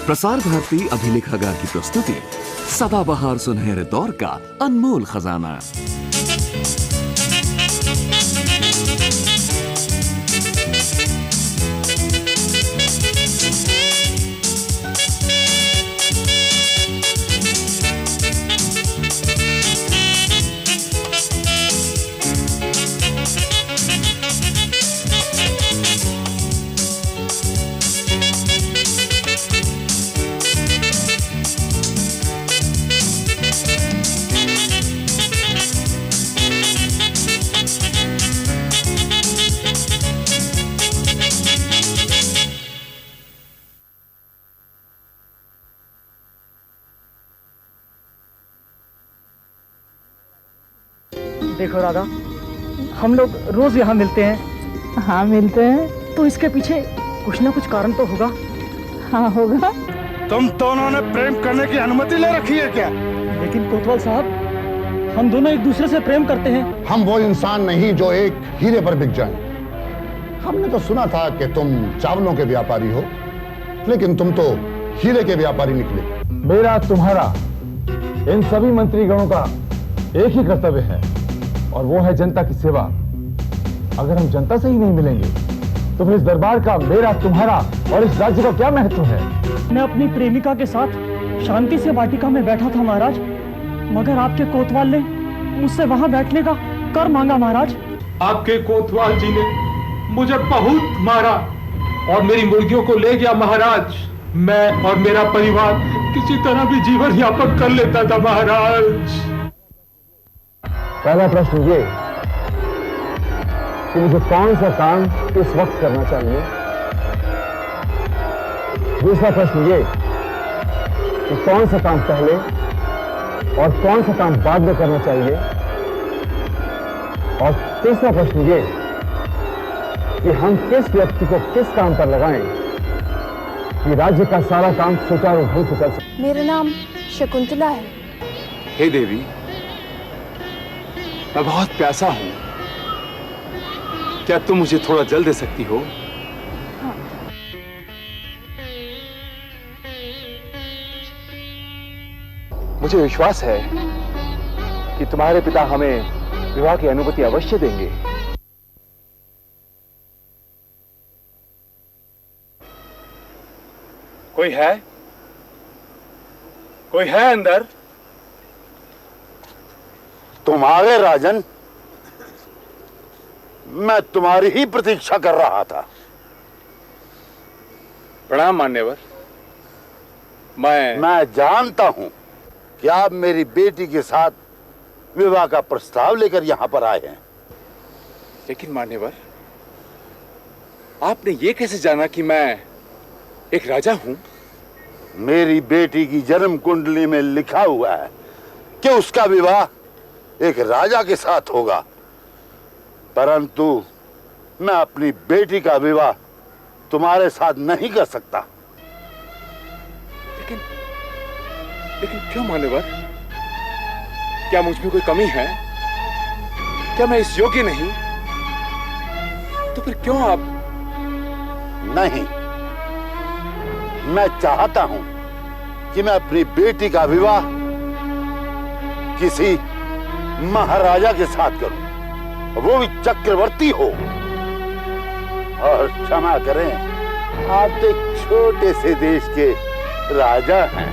प्रसार भारती अभिलेखागार की प्रस्तुति सदाबहार सुनहरे दौर का अनमोल खजाना। देखो राधा, हम लोग रोज यहाँ मिलते हैं। हाँ मिलते हैं। तो इसके पीछे कुछ ना कुछ कारण तो होगा। हाँ होगा। तुम दोनों ने प्रेम करने की अनुमति ले रखी है क्या? लेकिन कोतवाल साहब, हम दोनों एक दूसरे से प्रेम करते हैं। हम वो इंसान नहीं जो एक हीरे पर बिक जाएं। हमने तो सुना था कि तुम चावलों के व्यापारी हो, लेकिन तुम तो हीरे के व्यापारी निकले। मेरा तुम्हारा इन सभी मंत्रीगणों का एक ही कर्तव्य है, और वो है जनता की सेवा। अगर हम जनता से ही नहीं मिलेंगे तो फिर इस दरबार का, मेरा, तुम्हारा और इस राज्य का क्या महत्व है? मैं अपनी प्रेमिका के साथ शांति से वाटिका में बैठा था महाराज, मगर आपके कोतवाल ने मुझसे वहां बैठने का कर मांगा महाराज। आपके कोतवाल जी ने मुझे बहुत मारा और मेरी मुर्गियों को ले गया महाराज। मैं और मेरा परिवार किसी तरह भी जीवन यापन कर लेता था महाराज। पहला प्रश्न ये कि मुझे कौन सा काम इस वक्त करना चाहिए। दूसरा प्रश्न ये कि कौन सा काम पहले और कौन सा काम बाद में करना चाहिए। और तीसरा प्रश्न ये कि हम किस व्यक्ति को किस काम पर लगाएं कि राज्य का सारा काम सुचारू ढंग से चल सके। मेरा नाम शकुंतला है। हे देवी, मैं बहुत प्यासा हूं, क्या तुम मुझे थोड़ा जल दे सकती हो? हाँ। मुझे विश्वास है कि तुम्हारे पिता हमें विवाह की अनुमति अवश्य देंगे। कोई है? कोई है अंदर? तुम आ गए राजन। मैं तुम्हारी ही प्रतीक्षा कर रहा था। प्रणाम मान्यवर। मैं जानता हूं कि आप मेरी बेटी के साथ विवाह का प्रस्ताव लेकर यहां पर आए हैं। लेकिन मान्यवर, आपने ये कैसे जाना कि मैं एक राजा हूं? मेरी बेटी की जन्म कुंडली में लिखा हुआ है कि उसका विवाह एक राजा के साथ होगा, परंतु मैं अपनी बेटी का विवाह तुम्हारे साथ नहीं कर सकता। लेकिन क्यों मान्यवर? क्या मुझ में कोई कमी है? क्या मैं इस योग्य नहीं? तो फिर क्यों आप? नहीं, मैं चाहता हूं कि मैं अपनी बेटी का विवाह किसी महाराजा के साथ करूं, वो भी चक्रवर्ती हो। और क्षमा करें, आप तो एक छोटे से देश के राजा हैं।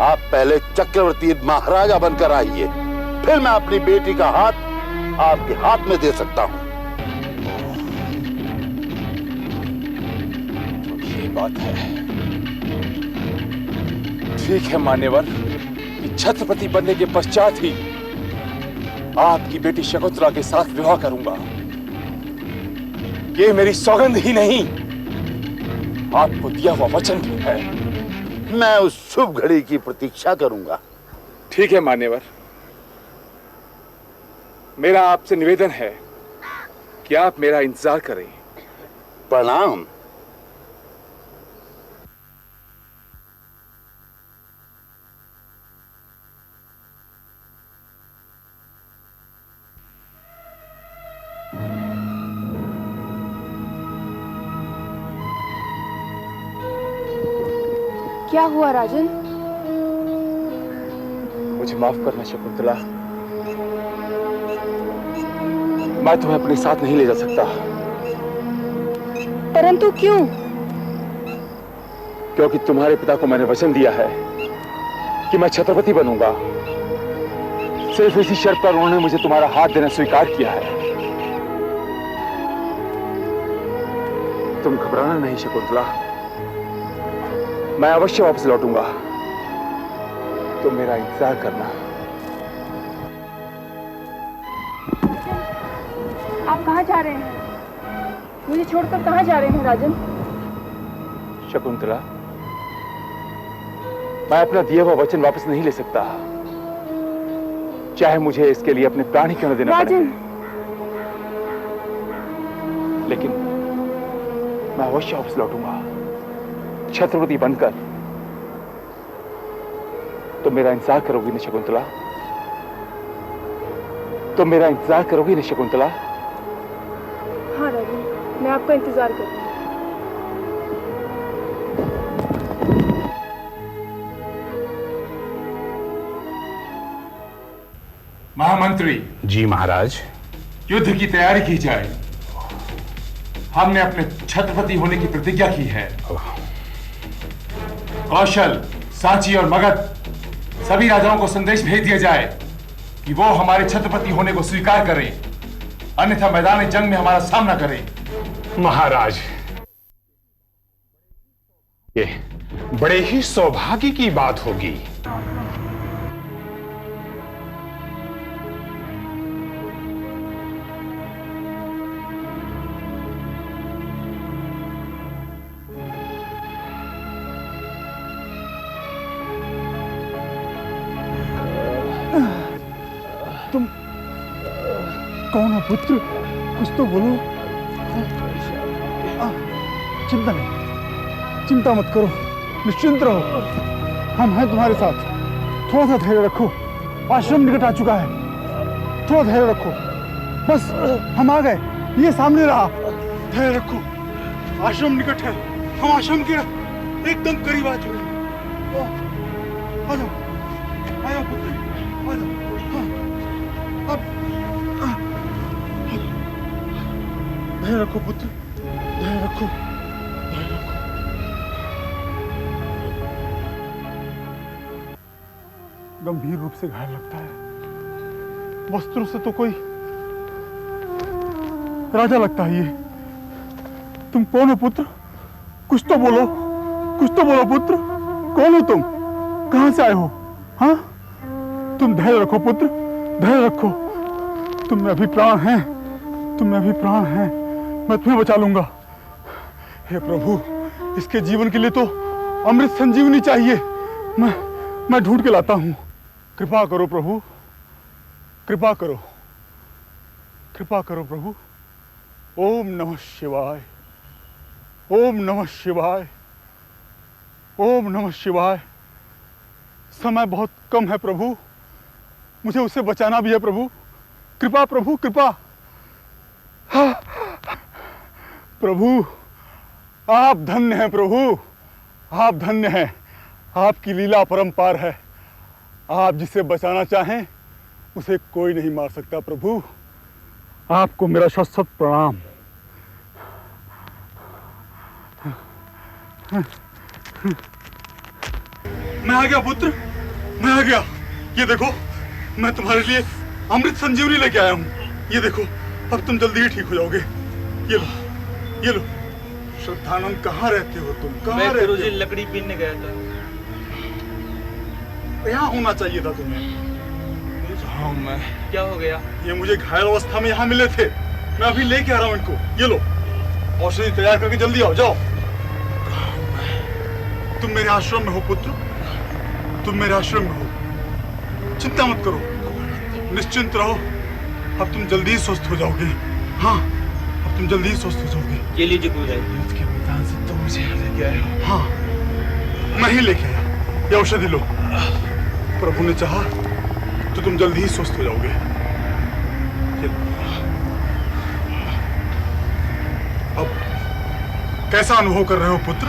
आप पहले चक्रवर्ती महाराजा बनकर आइए, फिर मैं अपनी बेटी का हाथ आपके हाथ में दे सकता हूं। ये बात है। ठीक है मान्यवर, कि छत्रपति बनने के पश्चात ही आपकी बेटी शकुंतला के साथ विवाह करूंगा। ये मेरी सौगंध ही नहीं, आपको दिया हुआ वचन भी है। मैं उस शुभ घड़ी की प्रतीक्षा करूंगा। ठीक है मान्यवर, मेरा आपसे निवेदन है कि आप मेरा इंतजार करें। प्रणाम। क्या हुआ राजन? मुझे माफ करना शकुंतला, मैं तुम्हें अपने साथ नहीं ले जा सकता। परंतु क्यों? क्योंकि तुम्हारे पिता को मैंने वचन दिया है कि मैं छत्रपति बनूंगा। सिर्फ इसी शर्त पर उन्होंने मुझे तुम्हारा हाथ देना स्वीकार किया है। तुम घबराना नहीं शकुंतला, मैं अवश्य वापस लौटूंगा। तुम मेरा इंतजार करना। आप कहाँ जा रहे हैं? मुझे छोड़कर कहाँ जा रहे हैं राजन? शकुंतला, मैं अपना दिया हुआ वचन वापस नहीं ले सकता, चाहे मुझे इसके लिए अपने प्राण ही क्यों न देना पड़े। लेकिन मैं अवश्य वापस लौटूंगा छत्रपति बनकर। तुम मेरा इंतजार करोगी न शकुंतला? तुम मेरा इंतजार करोगी न शकुंतला? हाँ राजन, मैं आपका इंतजार करूंगी। महामंत्री जी महाराज। युद्ध की तैयारी की जाए। हमने अपने छत्रपति होने की प्रतिज्ञा की है। कौशल, सांची और मगध सभी राजाओं को संदेश भेज दिया जाए कि वो हमारे छत्रपति होने को स्वीकार करें, अन्यथा मैदान जंग में हमारा सामना करें। महाराज, ये बड़े ही सौभाग्य की बात होगी। तुम कौन हो पुत्र? कुछ तो बोलो। चिंता नहीं, चिंता मत करो, निश्चिंत रहो, हम हैं तुम्हारे साथ। थोड़ा सा धैर्य रखो, आश्रम निकट आ चुका है। थोड़ा धैर्य रखो, बस हम आ गए, ये सामने रहा। धैर्य रखो, आश्रम निकट है, हम आश्रम के एकदम करीब आ चुके हैं। आ जाओ, आ जाओ पुत्र, आ जाओ। धैर्य रखो पुत्र, धैर्य रखो, धैर्य रखो। गंभीर रूप से घायल लगता है। वस्त्रों से तो कोई राजा लगता है ये। तुम कौन हो पुत्र? कुछ तो बोलो, कुछ तो बोलो पुत्र। कौन हो तुम? कहां से आए हो? हाँ, तुम धैर्य रखो पुत्र, धैर्य रखो। तुम में अभी प्राण हैं, तुम में अभी प्राण हैं। मैं तुम्हें बचा लूंगा। हे प्रभु, इसके जीवन के लिए तो अमृत संजीवनी चाहिए। मैं ढूंढ के लाता हूं। कृपा करो प्रभु, कृपा करो, कृपा करो प्रभु। ओम नमः शिवाय, ओम नमः शिवाय, ओम नमः शिवाय। समय बहुत कम है प्रभु, मुझे उसे बचाना भी है प्रभु। कृपा प्रभु, कृपा। प्रभु, आप धन्य हैं प्रभु, आप धन्य हैं। आपकी लीला अपरंपार है। आप जिसे बचाना चाहें उसे कोई नहीं मार सकता प्रभु। आपको मेरा शत शत प्रणाम। मैं आ गया पुत्र, मैं आ गया। ये देखो, मैं तुम्हारे लिए अमृत संजीवनी लेके आया हूँ। ये देखो, अब तुम जल्दी ही ठीक हो जाओगे। ये लो, ये लो। श्रद्धानंद, कहाँ रहते हो तुम? कहाँ रहते हो? गुरुजी लकड़ी पीने गया था। यहाँ होना चाहिए था तुम्हें। हाँ, मैं क्या हो गया? ये मुझे घायल अवस्था में यहाँ मिले थे। मैं अभी लेके आ रहा हूँ इनको। ये लो, औषधि तैयार करके जल्दी आओ, जाओ। तुम मेरे आश्रम में हो पुत्र, तुम मेरे आश्रम में हो। चिंता मत करो, निश्चिंत रहो। अब तुम जल्दी ही स्वस्थ हो जाओगे। हाँ, अब तुम जल्दी ही स्वस्थ हो जाओगे। ये लीजिए गुरुजी। के मैदान से तुम मुझे यहाँ लेके आए हो। हाँ, मैं ही लेके आया। ये औषधि लो। प्रभु ने चाहा तो तुम जल्दी ही स्वस्थ हो जाओगे। अब कैसा अनुभव कर रहे हो पुत्र?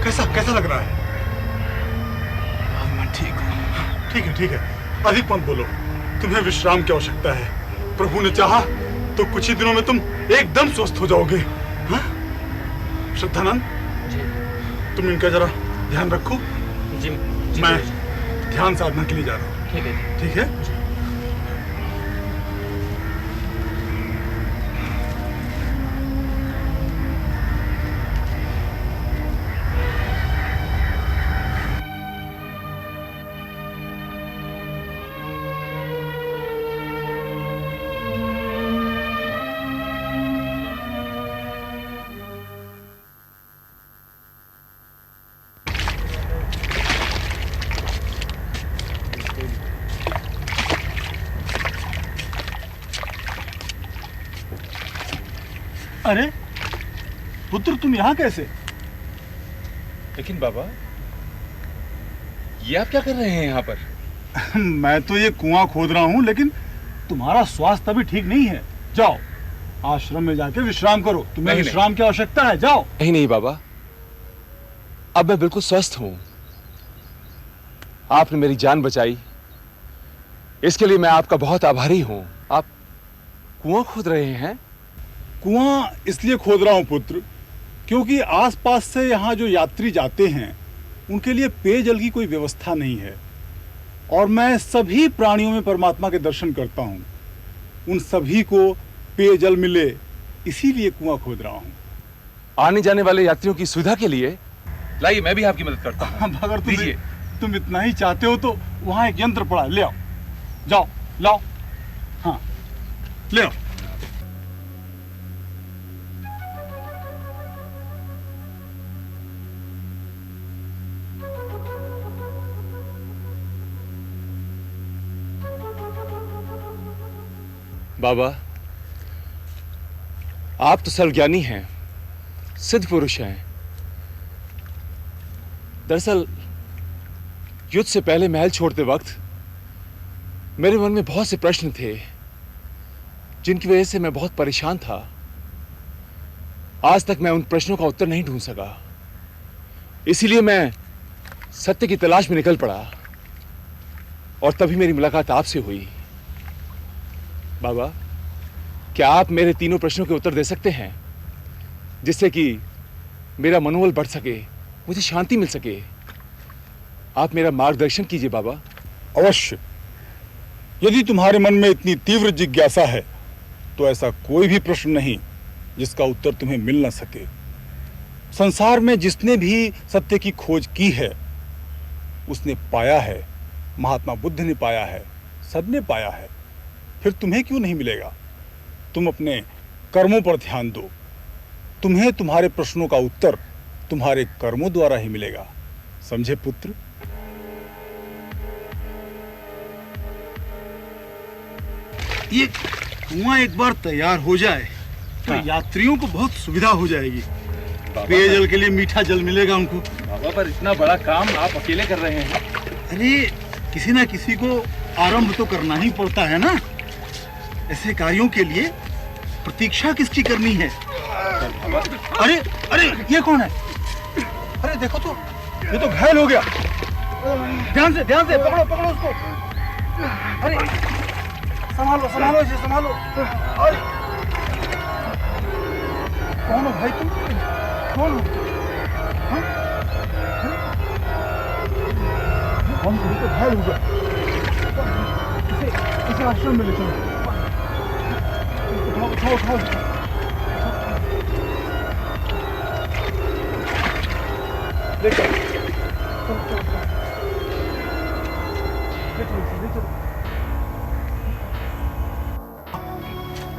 कैसा कैसा लग रहा है? मैं ठीक हूँ। ठीक है ठीक है, अधिक मत बोलो। तुम्हें विश्राम की आवश्यकता है। प्रभु ने चाहा तो कुछ ही दिनों में तुम एकदम स्वस्थ हो जाओगे। हाँ? श्रद्धानंद, तुम इनका जरा ध्यान रखो। जी मैं ध्यान साधना के लिए जा रहा हूँ। ठीक है। ठीक है? अरे पुत्र, तुम यहाँ कैसे? लेकिन बाबा, ये आप क्या कर रहे हैं यहाँ पर? मैं तो ये कुआं खोद रहा हूँ, लेकिन तुम्हारा स्वास्थ्य अभी ठीक नहीं है। जाओ आश्रम में जाके विश्राम करो। तुम्हें विश्राम की आवश्यकता है, जाओ। नहीं बाबा, अब मैं बिल्कुल स्वस्थ हूं। आपने मेरी जान बचाई, इसके लिए मैं आपका बहुत आभारी हूं। आप कुआं खोद रहे हैं? कुआं इसलिए खोद रहा हूं पुत्र, क्योंकि आसपास से यहाँ जो यात्री जाते हैं उनके लिए पेयजल की कोई व्यवस्था नहीं है, और मैं सभी प्राणियों में परमात्मा के दर्शन करता हूँ। उन सभी को पेयजल मिले, इसीलिए कुआं खोद रहा हूँ। आने जाने वाले यात्रियों की सुविधा के लिए? लाइए, मैं भी आपकी मदद करता हूँ। अगर तुम इतना ही चाहते हो तो वहाँ एक यंत्र पड़ा है, ले आओ। जाओ लाओ। हाँ ले आओ। बाबा, आप तो सर्वज्ञानी हैं, सिद्ध पुरुष हैं। दरअसल युद्ध से पहले महल छोड़ते वक्त मेरे मन में बहुत से प्रश्न थे, जिनकी वजह से मैं बहुत परेशान था। आज तक मैं उन प्रश्नों का उत्तर नहीं ढूंढ सका, इसीलिए मैं सत्य की तलाश में निकल पड़ा, और तभी मेरी मुलाकात आपसे हुई। बाबा, क्या आप मेरे तीनों प्रश्नों के उत्तर दे सकते हैं, जिससे कि मेरा मनोबल बढ़ सके, मुझे शांति मिल सके? आप मेरा मार्गदर्शन कीजिए बाबा। अवश्य। यदि तुम्हारे मन में इतनी तीव्र जिज्ञासा है तो ऐसा कोई भी प्रश्न नहीं जिसका उत्तर तुम्हें मिल न सके। संसार में जिसने भी सत्य की खोज की है उसने पाया है, महात्मा बुद्ध ने पाया है, सबने पाया है। फिर तुम्हें क्यों नहीं मिलेगा? तुम अपने कर्मों पर ध्यान दो। तुम्हें तुम्हारे प्रश्नों का उत्तर तुम्हारे कर्मों द्वारा ही मिलेगा। समझे पुत्र? ये कुआं एक बार तैयार हो जाए तो यात्रियों को बहुत सुविधा हो जाएगी। पेयजल के लिए मीठा जल मिलेगा उनको। बाबा, पर इतना बड़ा काम आप अकेले कर रहे हैं। अरे किसी ना किसी को आरंभ तो करना ही पड़ता है ना। ऐसे कार्यों के लिए प्रतीक्षा किसकी करनी है? अरे अरे ये कौन है? अरे देखो तो, ये तो घायल हो गया। ध्यान से पकड़ो पकड़ो उसको। अरे संभालो संभालो इसे, संभालो। अरे कौन हो भाई तुम? कौन हो? कौन तो घायल हो गया। इसे आश्रम में ले चलो। उठाओ। ले चलो।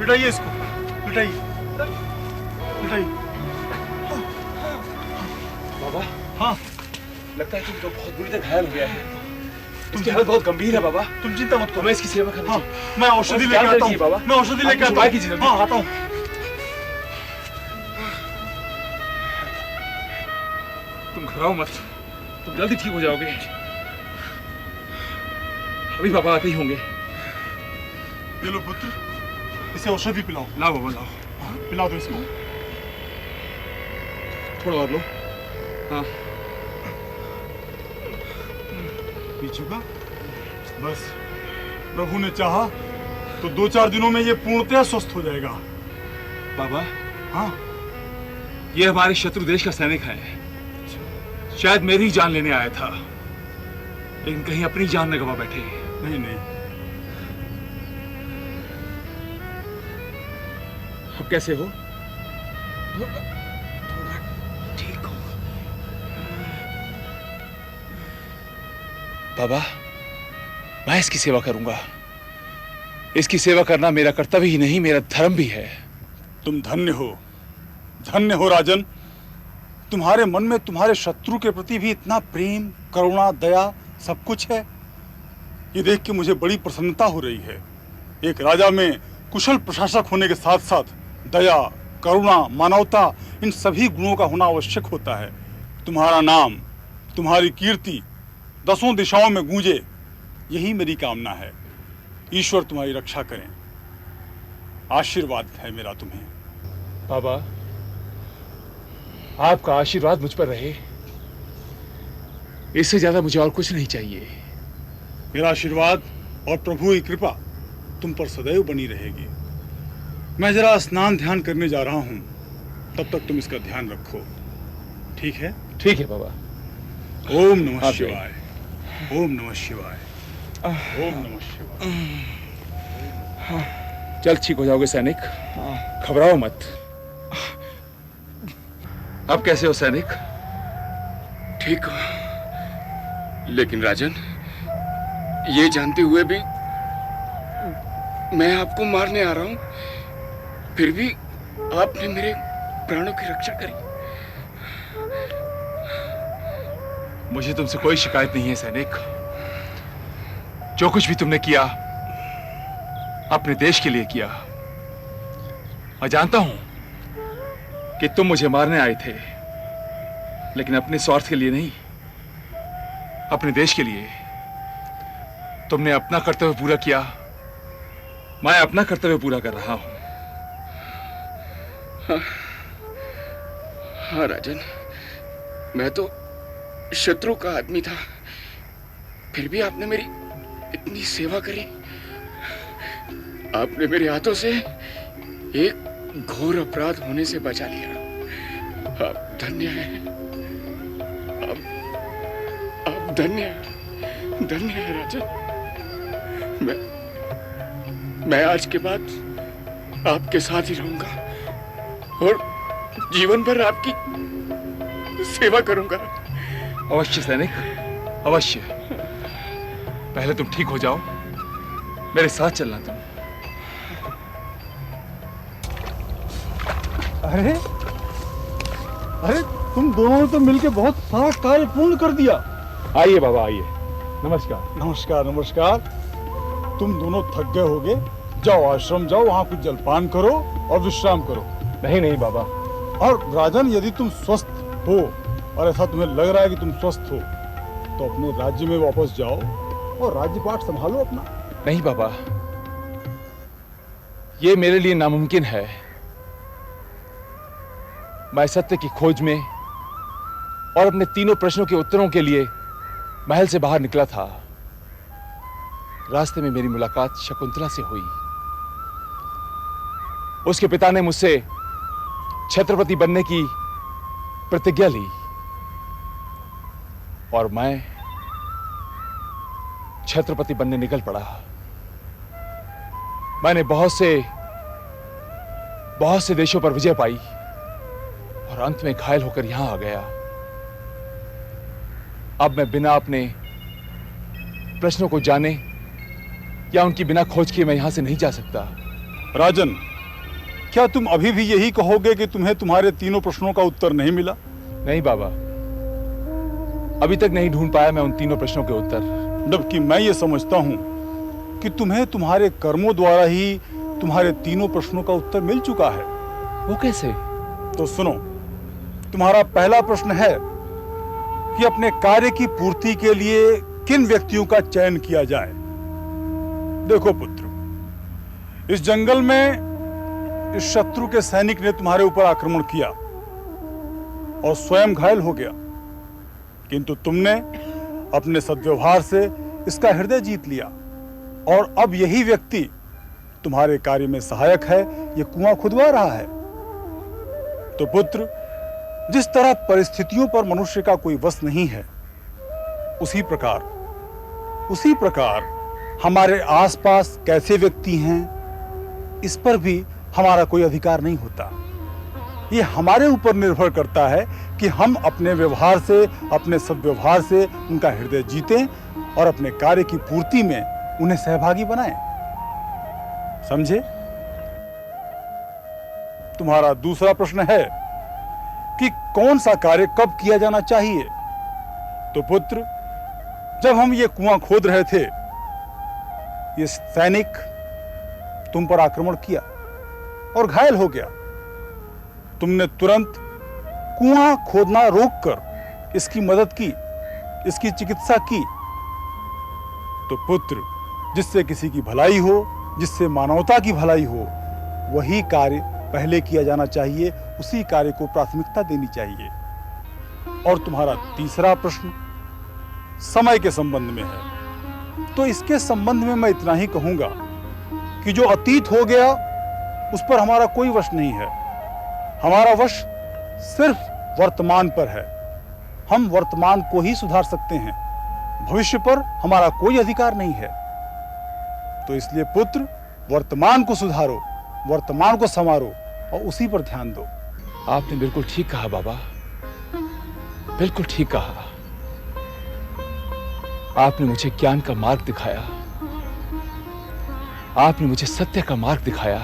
लिटाइए इसको, लिटाइए। बाबा, हाँ लगता है तुम तो बहुत बुरी तरह घायल हो गया है। इसकी हालत बहुत गंभीर है बाबा। तुम चिंता मत करो, मैं इसकी सेवा करनी चाहिए। मैं औषधि लेके आता हूँ बाबा। मैं औषधि लेके आता हूँ। हाँ आता हूँ। तुम घबराओ मत, तुम जल्दी ठीक हो जाओगे। अभी बाबा आते ही होंगे। ये लो पुत्र, इसे औषधि पिलाओ। लाओ बाबा लाओ। पिला दो इसको। थोड़ा और लो। हाँ पी चुका? बस प्रभु ने चाहा तो 2-4 दिनों में ये पूर्णतः स्वस्थ हो जाएगा। बाबा, हाँ, ये हमारे शत्रु देश का सैनिक है। शायद मेरी ही जान लेने आया था, लेकिन कहीं अपनी जान न गवा बैठे। नहीं नहीं, अब कैसे हो? ठीक हो बाबा, मैं इसकी सेवा करूंगा। इसकी सेवा करना मेरा कर्तव्य ही नहीं, मेरा धर्म भी है। तुम धन्य हो राजन। तुम्हारे मन में तुम्हारे शत्रु के प्रति भी इतना प्रेम, करुणा, दया सब कुछ है। ये देख के मुझे बड़ी प्रसन्नता हो रही है। एक राजा में कुशल प्रशासक होने के साथ साथ दया, करुणा, मानवता, इन सभी गुणों का होना आवश्यक होता है। तुम्हारा नाम, तुम्हारी कीर्ति 10 दिशाओं में गूंजे, यही मेरी कामना है। ईश्वर तुम्हारी रक्षा करें। आशीर्वाद है मेरा तुम्हें। बाबा, आपका आशीर्वाद मुझ पर रहे, इससे ज्यादा मुझे और कुछ नहीं चाहिए। मेरा आशीर्वाद और प्रभु की कृपा तुम पर सदैव बनी रहेगी। मैं जरा स्नान ध्यान करने जा रहा हूं, तब तक तुम इसका ध्यान रखो। ठीक है? ठीक है बाबा। ओम नमः शिवाय, ओम नमः शिवाय, ओम नमः शिवाय। जल्द ठीक हो जाओगे सैनिक, घबराओ मत। अब कैसे हो सैनिक? ठीक हो, लेकिन राजन, ये जानते हुए भी मैं आपको मारने आ रहा हूं, फिर भी आपने मेरे प्राणों की रक्षा करी। मुझे तुमसे कोई शिकायत नहीं है सैनिक। जो कुछ भी तुमने किया अपने देश के लिए किया। मैं जानता हूं कि तुम मुझे मारने आए थे, लेकिन अपने स्वार्थ के लिए नहीं, अपने देश के लिए। तुमने अपना कर्तव्य पूरा किया, मैं अपना कर्तव्य पूरा कर रहा हूं। हाँ राजन, मैं तो शत्रु का आदमी था, फिर भी आपने मेरी इतनी सेवा करी। आपने मेरे हाथों से एक घोर अपराध होने से बचा लिया। आप धन्य हैं, आप धन्य हैं राजन। मैं आज के बाद आपके साथ ही रहूंगा और जीवन भर आपकी सेवा करूंगा। अवश्य सैनिक, अवश्य। पहले तुम ठीक हो जाओ, मेरे साथ चलना तुम। अरे अरे, तुम दोनों ने तो मिलकर बहुत सारा कार्य पूर्ण कर दिया। आइए बाबा, आइए। नमस्कार। नमस्कार नमस्कार। तुम दोनों थक गए होगे, जाओ आश्रम जाओ, वहां कुछ जलपान करो और विश्राम करो। नहीं नहीं बाबा। और राजन, यदि तुम स्वस्थ हो और ऐसा तुम्हें लग रहा है कि तुम स्वस्थ हो, तो अपने राज्य में वापस जाओ और राज्यपाठ संभालो अपना। नहीं बाबा, ये मेरे लिए नामुमकिन है। मैं सत्य की खोज में और अपने तीनों प्रश्नों के उत्तरों के लिए महल से बाहर निकला था। रास्ते में मेरी मुलाकात शकुंतला से हुई। उसके पिता ने मुझसे छत्रपति बनने की प्रतिज्ञा ली और मैं छत्रपति बनने निकल पड़ा। मैंने बहुत से देशों पर विजय पाई और अंत में घायल होकर यहां आ गया। अब मैं बिना अपने प्रश्नों को जाने या उनकी बिना खोज किए मैं यहां से नहीं जा सकता। राजन, क्या तुम अभी भी यही कहोगे कि तुम्हें तुम्हारे तीनों प्रश्नों का उत्तर नहीं मिला? नहीं बाबा, अभी तक नहीं ढूंढ पाया मैं उन तीनों प्रश्नों के उत्तर। जबकि मैं ये समझता हूं कि तुम्हें तुम्हारे कर्मों द्वारा ही तुम्हारे तीनों प्रश्नों का उत्तर मिल चुका है। वो कैसे? तो सुनो, तुम्हारा पहला प्रश्न है कि अपने कार्य की पूर्ति के लिए किन व्यक्तियों का चयन किया जाए। देखो पुत्र, इस जंगल में इस शत्रु के सैनिक ने तुम्हारे ऊपर आक्रमण किया और स्वयं घायल हो गया, किंतु तुमने अपने सद्व्यवहार से इसका हृदय जीत लिया और अब यही व्यक्ति तुम्हारे कार्य में सहायक है, ये कुआं खुदवा रहा है। तो पुत्र, जिस तरह परिस्थितियों पर मनुष्य का कोई वश नहीं है, उसी प्रकार हमारे आसपास कैसे व्यक्ति हैं, इस पर भी हमारा कोई अधिकार नहीं होता। ये हमारे ऊपर निर्भर करता है कि हम अपने व्यवहार से, अपने सद्व्यवहार से उनका हृदय जीतें और अपने कार्य की पूर्ति में उन्हें सहभागी बनाएं। समझे? तुम्हारा दूसरा प्रश्न है कि कौन सा कार्य कब किया जाना चाहिए। तो पुत्र, जब हम ये कुआं खोद रहे थे, ये सैनिक तुम पर आक्रमण किया और घायल हो गया। तुमने तुरंत कुआं खोदना रोककर इसकी मदद की, इसकी चिकित्सा की। तो पुत्र, जिससे किसी की भलाई हो, जिससे मानवता की भलाई हो, वही कार्य पहले किया जाना चाहिए, उसी कार्य को प्राथमिकता देनी चाहिए। और तुम्हारा तीसरा प्रश्न समय के संबंध में है। तो इसके संबंध में मैं इतना ही कहूंगा कि जो अतीत हो गया उस पर हमारा कोई वश नहीं है। हमारा वश सिर्फ वर्तमान पर है। हम वर्तमान को ही सुधार सकते हैं, भविष्य पर हमारा कोई अधिकार नहीं है। तो इसलिए पुत्र, वर्तमान को सुधारो, वर्तमान को संवारो और उसी पर ध्यान दो। आपने बिल्कुल ठीक कहा बाबा, बिल्कुल ठीक कहा। आपने मुझे ज्ञान का मार्ग दिखाया, आपने मुझे सत्य का मार्ग दिखाया।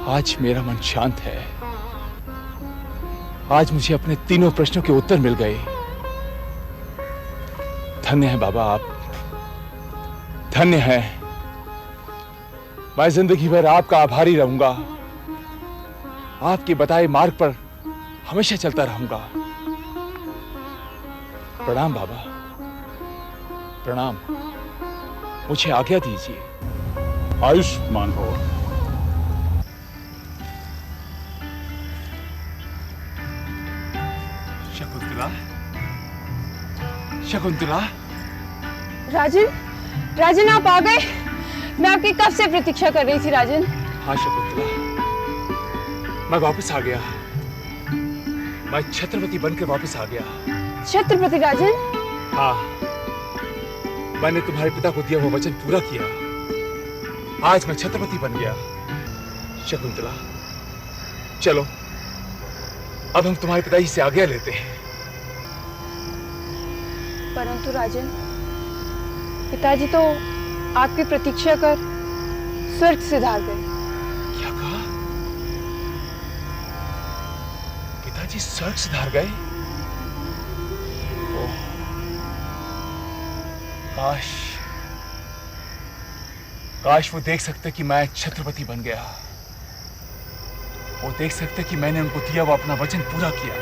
आज मेरा मन शांत है। आज मुझे अपने तीनों प्रश्नों के उत्तर मिल गए। धन्य है बाबा आप, धन्य है। मैं जिंदगी भर आपका आभारी रहूंगा। आपके बताए मार्ग पर हमेशा चलता रहूंगा। प्रणाम बाबा, प्रणाम। मुझे आज्ञा दीजिए। आयुष्मान हो। शकुंतला, शकुंतला। राजन, राजन आप आ गए। मैं आपकी कब से प्रतीक्षा कर रही थी राजन। हाँ शकुंतला, मैं वापस आ गया। मैं छत्रपति बनकर वापस आ गया। छत्रपति राजन? हाँ, मैंने तुम्हारे पिता को दिया हुआ वचन पूरा किया। आज मैं छत्रपति बन गया। शकुंतला, चलो अब हम तुम्हारे पिताजी से आज्ञा लेते हैं। परंतु राजन, पिताजी तो आपकी प्रतीक्षा कर स्वर्ग से धार गए। क्या कहा? पिताजी स्वर्ग से धार गए? ओह, काश वो देख सकते कि मैं छत्रपति बन गया। वो देख सकते कि मैंने उनको दिया वो अपना वचन पूरा किया।